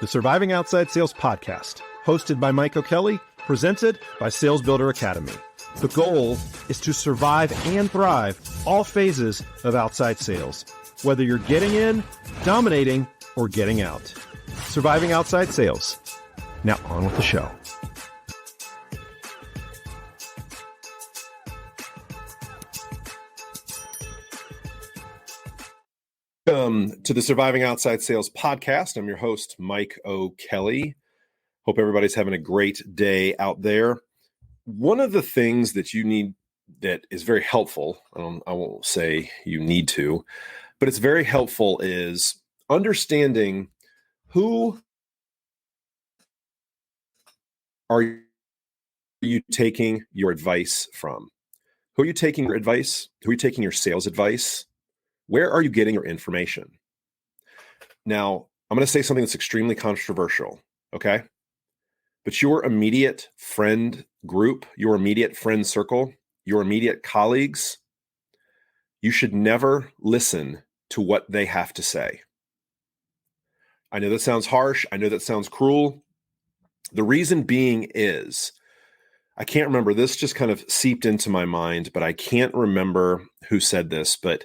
the Surviving Outside Sales podcast, hosted by Mike O'Kelly, presented by Sales Builder Academy. The goal is to survive and thrive all phases of outside sales, whether you're getting in, dominating, or getting out. Surviving Outside Sales. Now on with the show. Welcome to the Surviving Outside Sales podcast. I'm your host, Mike O'Kelly. Hope everybody's having a great day out there. One of the things that you need that is very helpful, I won't say you need to, but it's very helpful, is understanding who are you taking your advice from? Who are you taking your advice? Who are you taking your sales advice? Where are you getting your information? Now, I'm going to say something that's extremely controversial, okay? But your immediate friend group, your immediate friend circle, your immediate colleagues, you should never listen to what they have to say. I know that sounds harsh. I know that sounds cruel. The reason being is, I can't remember, this just kind of seeped into my mind, but I can't remember who said this, but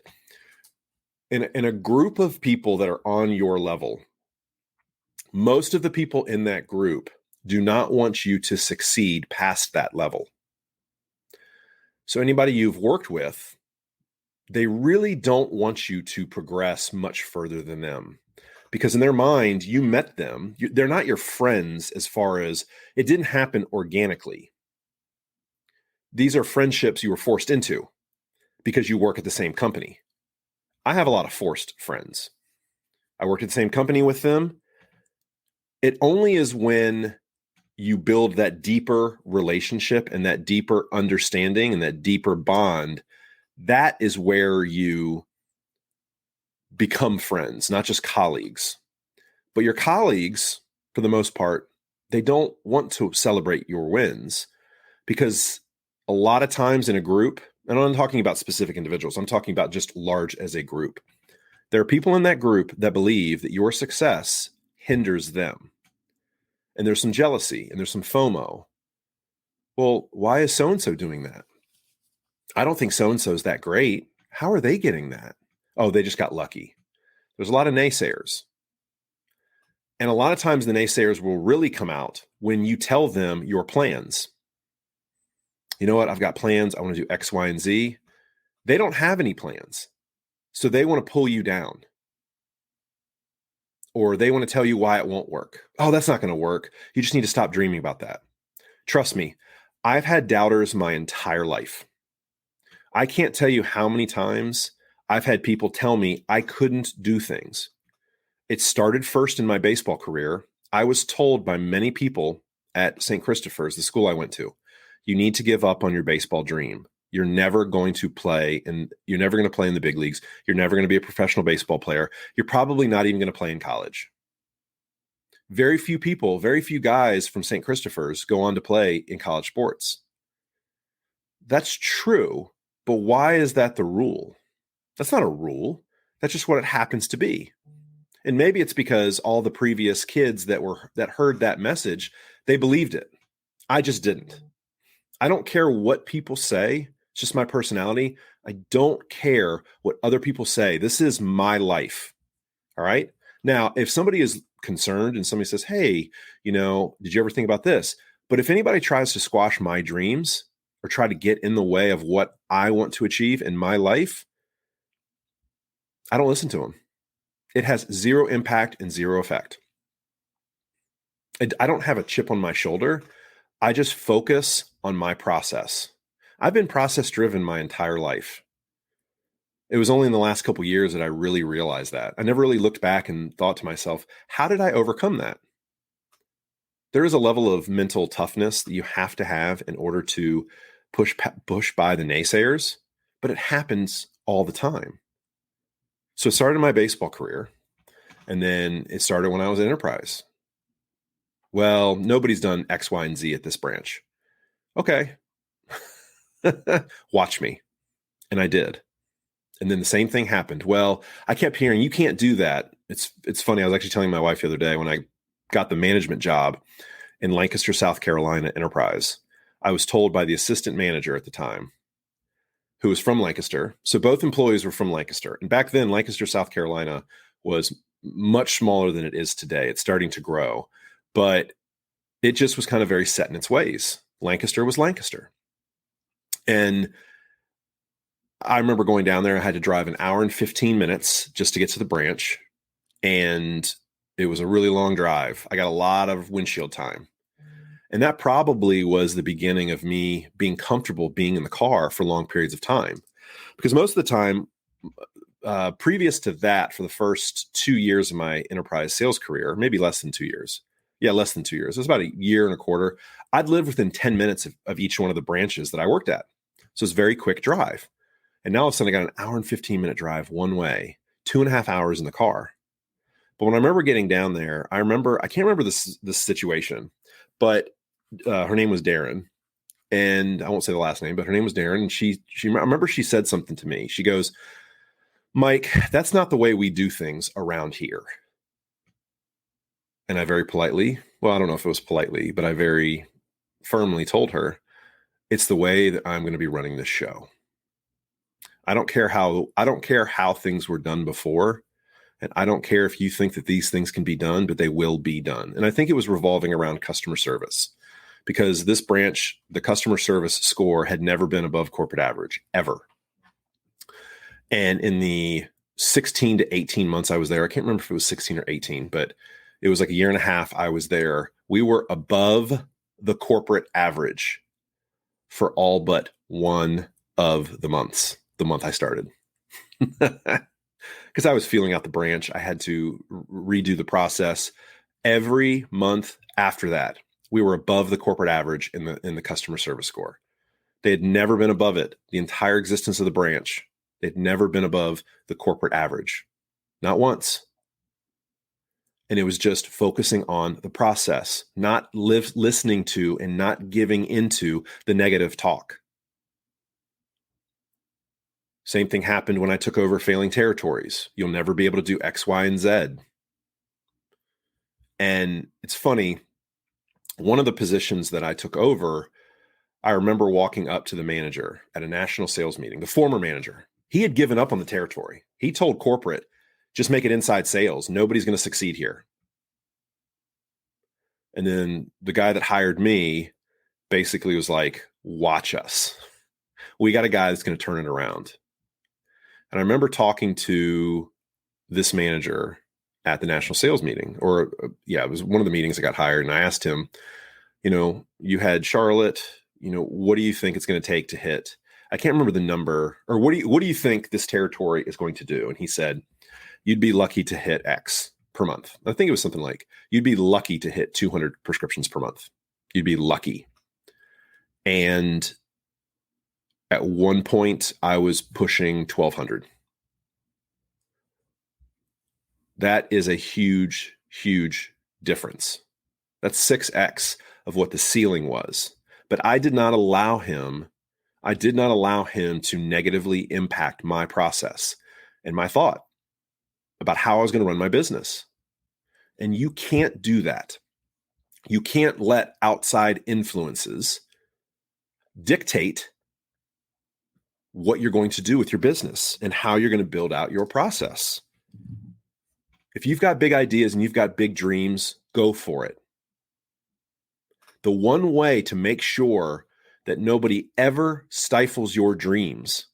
in a group of people that are on your level, most of the people in that group do not want you to succeed past that level. So anybody you've worked with, they really don't want you to progress much further than them, because in their mind, you met them. They're not your friends as far as it didn't happen organically. These are friendships you were forced into because you work at the same company. I have a lot of forced friends. I worked at the same company with them. It only is when you build that deeper relationship and that deeper understanding and that deeper bond, that is where you become friends, not just colleagues. But your colleagues, for the most part, they don't want to celebrate your wins, because a lot of times in a group, and I'm not talking about specific individuals, I'm talking about just large as a group, there are people in that group that believe that your success hinders them. And there's some jealousy and there's some FOMO. Well, why is so-and-so doing that? I don't think so-and-so is that great. How are they getting that? Oh, they just got lucky. There's a lot of naysayers. And a lot of times the naysayers will really come out when you tell them your plans. You know what? I've got plans. I want to do X, Y, and Z. They don't have any plans. So they want to pull you down. Or they want to tell you why it won't work. Oh, that's not going to work. You just need to stop dreaming about that. Trust me, I've had doubters my entire life. I can't tell you how many times I've had people tell me I couldn't do things. It started first in my baseball career. I was told by many people at St. Christopher's, the school I went to, you need to give up on your baseball dream. You're never going to play, and you're never going to play in the big leagues. You're never going to be a professional baseball player. You're probably not even going to play in college. Very few people, very few guys from St. Christopher's go on to play in college sports. That's true, but why is that the rule? That's not a rule. That's just what it happens to be. And maybe it's because all the previous kids that heard that message, they believed it. I just didn't. I don't care what people say. It's just my personality. I don't care what other people say. This is my life. All right. Now, if somebody is concerned and somebody says, hey, did you ever think about this? But if anybody tries to squash my dreams or try to get in the way of what I want to achieve in my life, I don't listen to them. It has zero impact and zero effect. I don't have a chip on my shoulder. I just focus on my process. I've been process driven my entire life. It was only in the last couple of years that I really realized that. I never really looked back and thought to myself, how did I overcome that? There is a level of mental toughness that you have to have in order to push by the naysayers, but it happens all the time. So it started in my baseball career, and then it started when I was at Enterprise. Well, nobody's done X, Y, and Z at this branch. Okay. Watch me. And I did. And then the same thing happened. Well, I kept hearing, you can't do that. It's funny. I was actually telling my wife the other day when I got the management job in Lancaster, South Carolina Enterprise, I was told by the assistant manager at the time, who was from Lancaster. So both employees were from Lancaster. And back then, Lancaster, South Carolina was much smaller than it is today. It's starting to grow, but it just was kind of very set in its ways. Lancaster was Lancaster. And I remember going down there. I had to drive an hour and 15 minutes just to get to the branch. And it was a really long drive. I got a lot of windshield time. And that probably was the beginning of me being comfortable being in the car for long periods of time. Because most of the time, previous to that, for the first 2 years of my enterprise sales career, maybe less than 2 years. Yeah, less than 2 years. It was about a year and a quarter. I'd live within 10 minutes of each one of the branches that I worked at. So it's a very quick drive. And now all of a sudden I got an hour and 15-minute drive one way, 2.5 hours in the car. But when I remember getting down there, I can't remember this situation, but her name was Darren, and I won't say the last name, but her name was Darren. And I remember she said something to me. She goes, "Mike, that's not the way we do things around here." And I very politely, well, I don't know if it was politely, but I very firmly told her, it's the way that I'm going to be running this show. I don't care how things were done before. And I don't care if you think that these things can be done, but they will be done. And I think it was revolving around customer service, because this branch, the customer service score had never been above corporate average, ever. And in the 16 to 18 months I was there, I can't remember if it was 16 or 18, but it was like a year and a half I was there. We were above the corporate average for all but one of the months, the month I started. Because I was feeling out the branch. I had to redo the process. Every month after that, we were above the corporate average in the customer service score. They had never been above it. The entire existence of the branch, they'd never been above the corporate average. Not once. And it was just focusing on the process, not listening to and not giving into the negative talk. Same thing happened when I took over failing territories. You'll never be able to do X, Y, and Z. And it's funny, one of the positions that I took over, I remember walking up to the manager at a national sales meeting, the former manager. He had given up on the territory. He told corporate, just make it inside sales. Nobody's going to succeed here. And then the guy that hired me basically was like, watch us. We got a guy that's going to turn it around. And I remember talking to this manager at the national sales meeting, it was one of the meetings I got hired. And I asked him, you had Charlotte, what do you think it's going to take to hit? I can't remember the number, or what do you think this territory is going to do? And he said, you'd be lucky to hit X per month. I think it was something like, you'd be lucky to hit 200 prescriptions per month. You'd be lucky. And at one point, I was pushing 1,200. That is a huge, huge difference. That's 6x of what the ceiling was. But I did not allow him to negatively impact my process and my thought about how I was going to run my business. And you can't do that. You can't let outside influences dictate what you're going to do with your business and how you're going to build out your process. If you've got big ideas and you've got big dreams, go for it. The one way to make sure that nobody ever stifles your dreams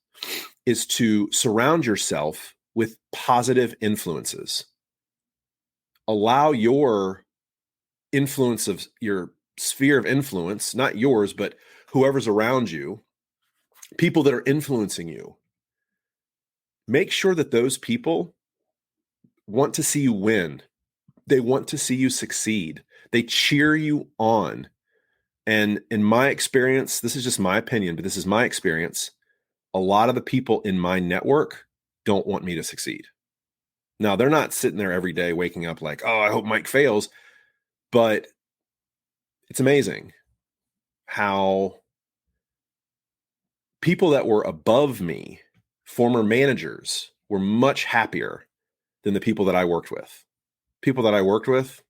is to surround yourself with positive influences. Allow your influence of your sphere of influence, not yours, but whoever's around you, people that are influencing you. Make sure that those people want to see you win. They want to see you succeed. They cheer you on. And in my experience, this is just my opinion, but this is my experience. A lot of the people in my network don't want me to succeed. Now, they're not sitting there every day waking up like, oh, I hope Mike fails. But it's amazing how people that were above me, former managers, were much happier than the people that I worked with. People that I worked with,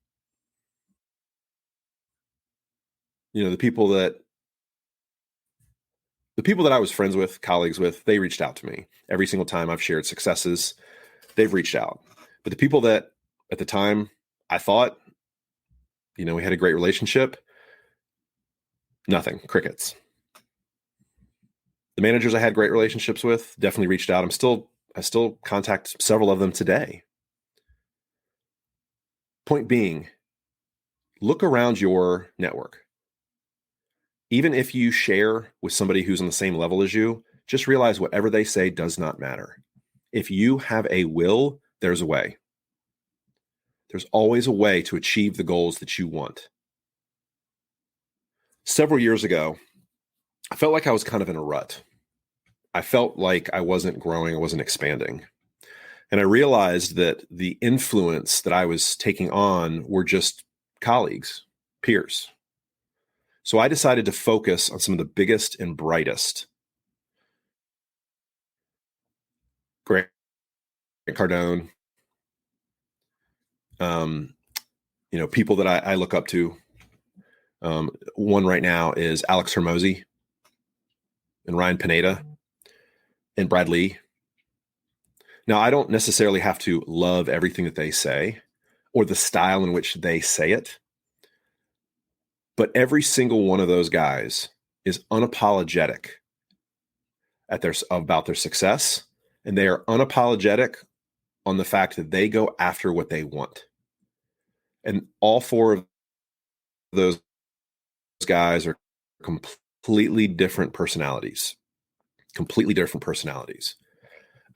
the people that I was friends with, colleagues with, they reached out to me. Every single time I've shared successes, they've reached out. But the people that at the time I thought, we had a great relationship, nothing, crickets. The managers I had great relationships with definitely reached out. I still contact several of them today. Point being, look around your network. Even if you share with somebody who's on the same level as you, just realize whatever they say does not matter. If you have a will, there's a way. There's always a way to achieve the goals that you want. Several years ago, I felt like I was kind of in a rut. I felt like I wasn't growing, I wasn't expanding. And I realized that the influence that I was taking on were just colleagues, peers. So I decided to focus on some of the biggest and brightest. Grant Cardone, people that I look up to. One right now is Alex Hermosi and Ryan Paneda and Brad Lee. Now, I don't necessarily have to love everything that they say or the style in which they say it, but every single one of those guys is unapologetic about their success, and they are unapologetic on the fact that they go after what they want. And all four of those guys are completely different personalities.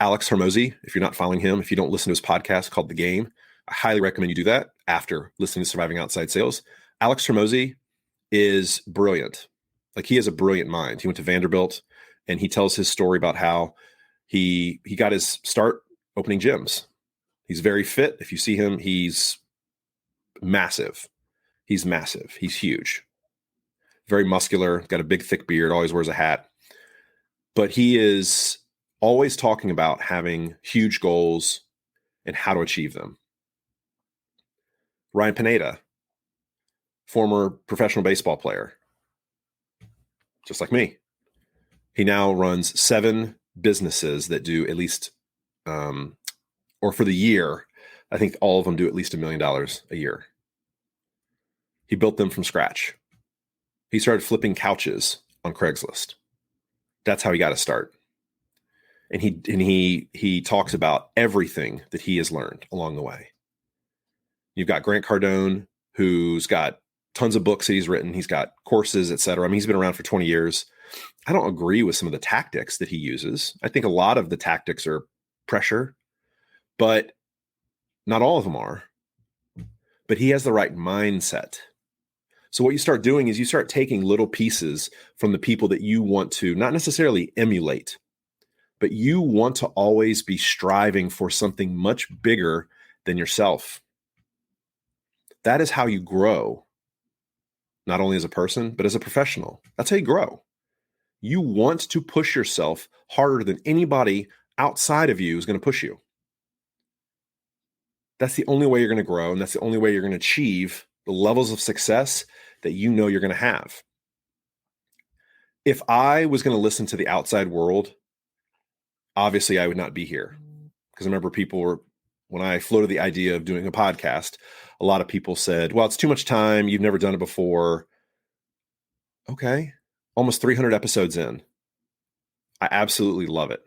Alex Hermosi, if you're not following him, if you don't listen to his podcast called The Game, I highly recommend you do that after listening to Surviving Outside Sales. Alex Hermosi is brilliant. Like, he has a brilliant mind. He went to Vanderbilt, and he tells his story about how he got his start opening gyms. He's very fit. If you see him, he's massive. He's huge. Very muscular, got a big, thick beard, always wears a hat. But he is always talking about having huge goals and how to achieve them. Ryan Paneda, former professional baseball player, just like me. He now runs 7 businesses that do at least, or for the year, I think all of them do at least $1 million a year. He built them from scratch. He started flipping couches on Craigslist. That's how he got to start. And he talks about everything that he has learned along the way. You've got Grant Cardone, who's got tons of books that he's written. He's got courses, et cetera. I mean, he's been around for 20 years. I don't agree with some of the tactics that he uses. I think a lot of the tactics are pressure, but not all of them are. But he has the right mindset. So what you start doing is you start taking little pieces from the people that you want to not necessarily emulate, but you want to always be striving for something much bigger than yourself. That is how you grow, not only as a person, but as a professional. That's how you grow. You want to push yourself harder than anybody outside of you is going to push you. That's the only way you're going to grow, and that's the only way you're going to achieve the levels of success that you know you're going to have. If I was going to listen to the outside world, obviously I would not be here. Because I remember when I floated the idea of doing a podcast, a lot of people said, well, it's too much time. You've never done it before. Okay. Almost 300 episodes in. I absolutely love it.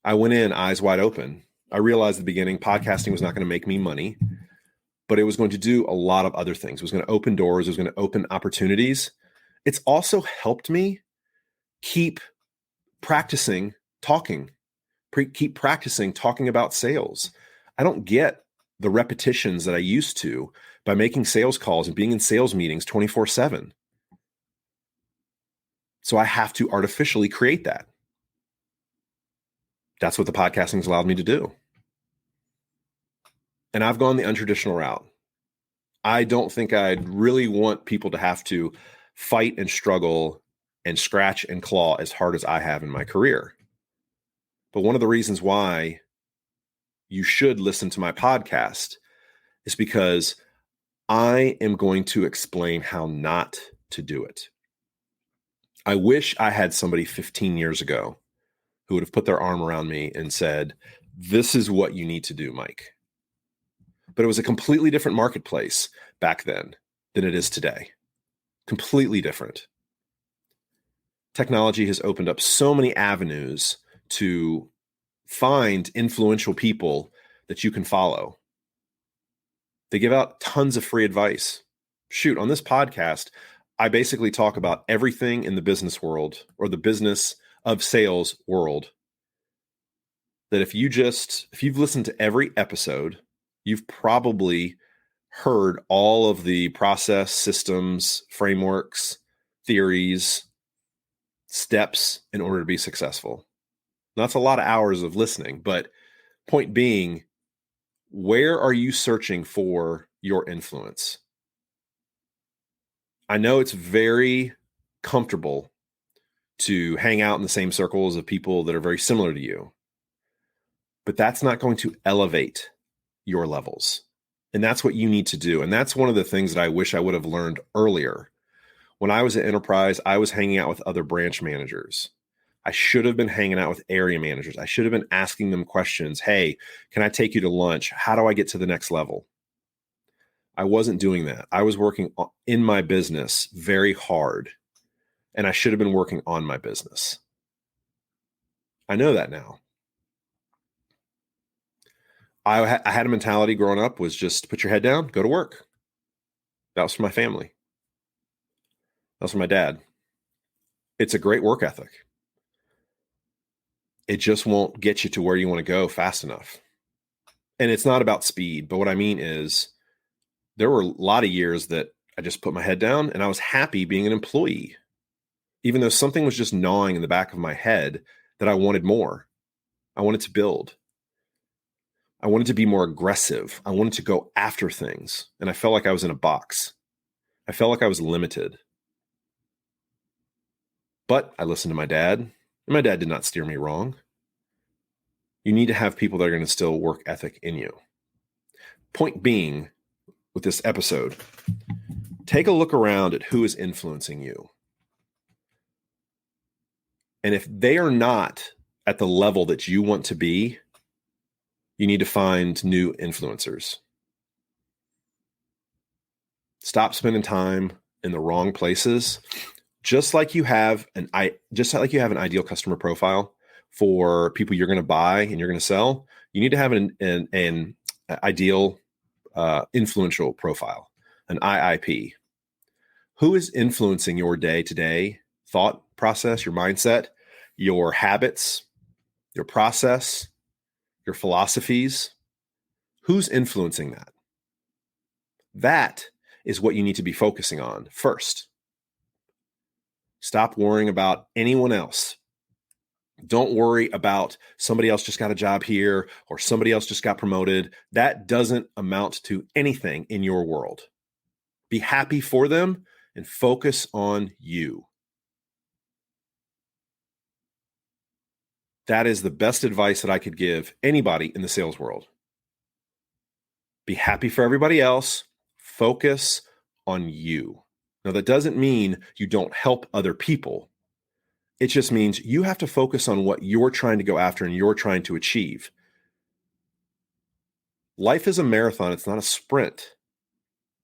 I went in eyes wide open. I realized at the beginning podcasting was not going to make me money, but it was going to do a lot of other things. It was going to open doors. It was going to open opportunities. It's also helped me keep practicing talking about sales. I don't get the repetitions that I used to by making sales calls and being in sales meetings 24/7. So I have to artificially create that. That's what the podcasting has allowed me to do. And I've gone the untraditional route. I don't think I'd really want people to have to fight and struggle and scratch and claw as hard as I have in my career. But one of the reasons why you should listen to my podcast is because I am going to explain how not to do it. I wish I had somebody 15 years ago who would have put their arm around me and said, this is what you need to do, Mike. But it was a completely different marketplace back then than it is today. Completely different. Technology has opened up so many avenues to find influential people that you can follow. They give out tons of free advice. Shoot, on this podcast, I basically talk about everything in the business world or the business of sales world. That if you've listened to every episode, you've probably heard all of the process, systems, frameworks, theories, steps in order to be successful. That's a lot of hours of listening, but point being, where are you searching for your influence? I know it's very comfortable to hang out in the same circles of people that are very similar to you, but that's not going to elevate your levels. And that's what you need to do. And that's one of the things that I wish I would have learned earlier. When I was at Enterprise, I was hanging out with other branch managers. I should have been hanging out with area managers. I should have been asking them questions. Hey, can I take you to lunch? How do I get to the next level? I wasn't doing that. I was working in my business very hard, and I should have been working on my business. I know that now. I had a mentality growing up was just put your head down, go to work. That was for my family. That was for my dad. It's a great work ethic. It just won't get you to where you want to go fast enough. And it's not about speed, but what I mean is there were a lot of years that I just put my head down and I was happy being an employee, even though something was just gnawing in the back of my head that I wanted more. I wanted to build. I wanted to be more aggressive. I wanted to go after things. And I felt like I was in a box. I felt like I was limited. But I listened to my dad, and my dad did not steer me wrong. You need to have people that are going to instill work ethic in you. Point being, with this episode, take a look around at who is influencing you. And if they are not at the level that you want to be, you need to find new influencers. Stop spending time in the wrong places. Just like you have an ideal customer profile for people you're going to buy and you're going to sell, you need to have an ideal influential profile, an IIP. Who is influencing your day-to-day thought process, your mindset, your habits, your process, your philosophies? Who's influencing that? That is what you need to be focusing on first. Stop worrying about anyone else. Don't worry about somebody else just got a job here or somebody else just got promoted. That doesn't amount to anything in your world. Be happy for them and focus on you. That is the best advice that I could give anybody in the sales world. Be happy for everybody else. Focus on you. Now, that doesn't mean you don't help other people. It just means you have to focus on what you're trying to go after and you're trying to achieve. Life is a marathon. It's not a sprint.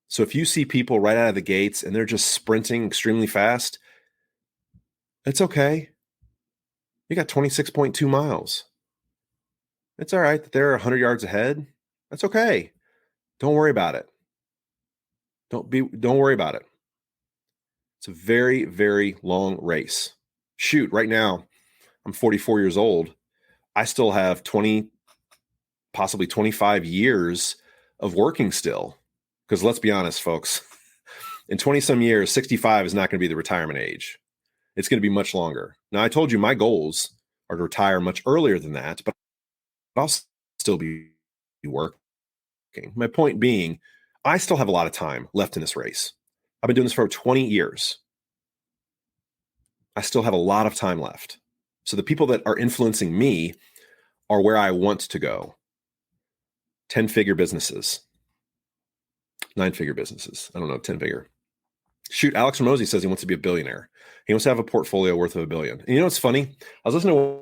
So if you see people right out of the gates and they're just sprinting extremely fast, it's okay. You got 26.2 miles. It's all right that they're 100 yards ahead. That's okay. Don't worry about it. Don't worry about it. It's a very, very long race. Shoot, right now, I'm 44 years old. I still have 20, possibly 25 years of working still. Because let's be honest, folks, in 20 some years, 65 is not going to be the retirement age. It's going to be much longer. Now, I told you my goals are to retire much earlier than that, but I'll still be working. My point being, I still have a lot of time left in this race. I've been doing this for 20 years. I still have a lot of time left. So the people that are influencing me are where I want to go. 10-figure businesses, 9-figure businesses. I don't know, 10-figure. Shoot, Alex Hermosi says he wants to be a billionaire. He wants to have a portfolio worth of $1 billion. And you know what's funny? I was listening to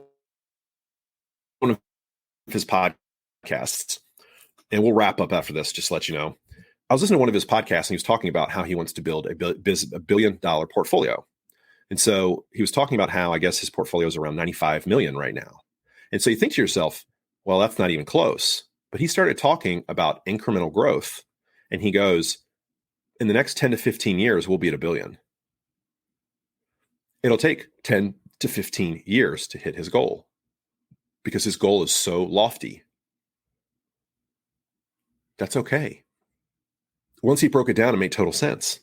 one of his podcasts, and we'll wrap up after this, just to let you know. I was listening to one of his podcasts, and he was talking about how he wants to build a $1 billion portfolio. And so he was talking about how, I guess, his portfolio is around 95 million right now. And so you think to yourself, well, that's not even close. But he started talking about incremental growth. And he goes, in the next 10 to 15 years, we'll be at $1 billion. It'll take 10 to 15 years to hit his goal because his goal is so lofty. That's okay. Once he broke it down, it made total sense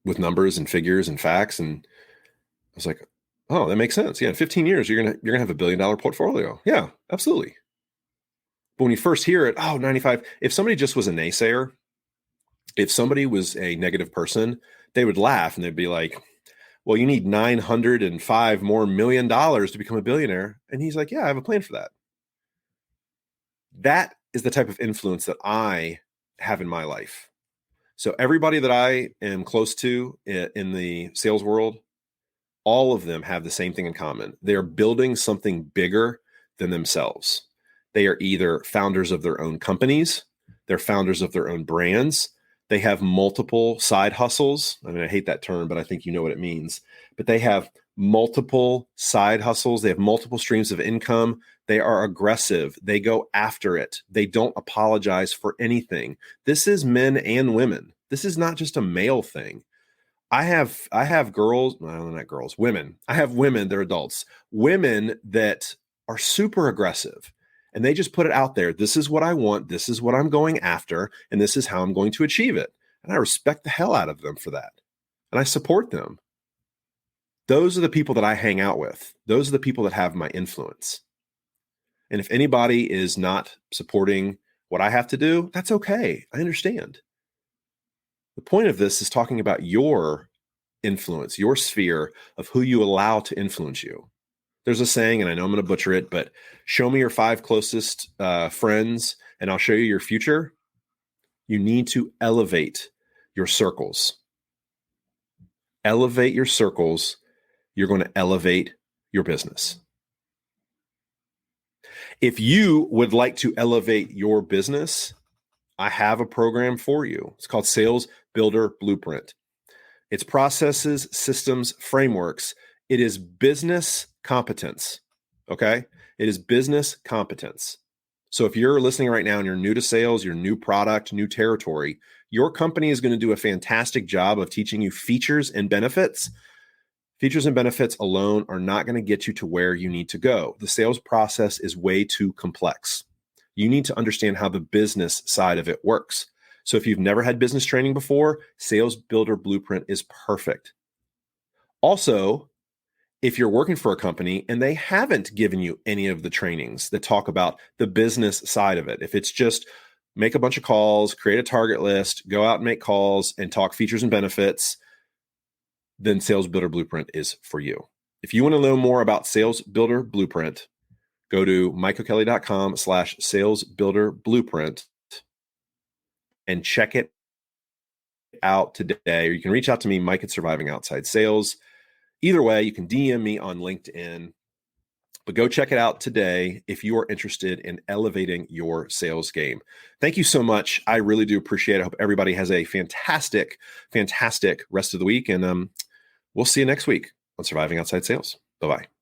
with numbers and figures and facts. And I was like, oh, that makes sense. Yeah, in 15 years, you're gonna have $1 billion portfolio. Yeah, absolutely. But when you first hear it, 95, if somebody just was a naysayer, if somebody was a negative person, they would laugh and they'd be like, well, you need $905 more million to become a billionaire. And he's like, yeah, I have a plan for that. That is the type of influence that I have in my life. So everybody that I am close to in the sales world, all of them have the same thing in common. They are building something bigger than themselves. They are either founders of their own companies, they're founders of their own brands. They have multiple side hustles. I mean, I hate that term, but I think you know what it means. But they have multiple side hustles. They have multiple streams of income. They are aggressive. They go after it. They don't apologize for anything. This is men and women. This is not just a male thing. I have girls, no, not girls, women. I have women, they're adults, women that are super aggressive. And they just put it out there. This is what I want. This is what I'm going after. And this is how I'm going to achieve it. And I respect the hell out of them for that. And I support them. Those are the people that I hang out with. Those are the people that have my influence. And if anybody is not supporting what I have to do, that's okay. I understand. The point of this is talking about your influence, your sphere of who you allow to influence you. There's a saying, and I know I'm going to butcher it, but show me your 5 closest friends, and I'll show you your future. You need to elevate your circles. Elevate your circles. You're going to elevate your business. If you would like to elevate your business, I have a program for you. It's called Sales Builder Blueprint. It's processes, systems, frameworks. It is business competence, okay? It is business competence. So if you're listening right now and you're new to sales, your new product, new territory, your company is going to do a fantastic job of teaching you features and benefits. Features and benefits alone are not going to get you to where you need to go. The sales process is way too complex. You need to understand how the business side of it works. So if you've never had business training before, Sales Builder Blueprint is perfect. Also, if you're working for a company and they haven't given you any of the trainings that talk about the business side of it, if it's just make a bunch of calls, create a target list, go out and make calls and talk features and benefits, then Sales Builder Blueprint is for you. If you want to know more about Sales Builder Blueprint, go to mikeokelly.com/salesbuilderblueprint and check it out today. Or you can reach out to me, Mike at Surviving Outside Sales. Either way, you can DM me on LinkedIn, but go check it out today if you are interested in elevating your sales game. Thank you so much. I really do appreciate it. I hope everybody has a fantastic, fantastic rest of the week. And we'll see you next week on Surviving Outside Sales. Bye-bye.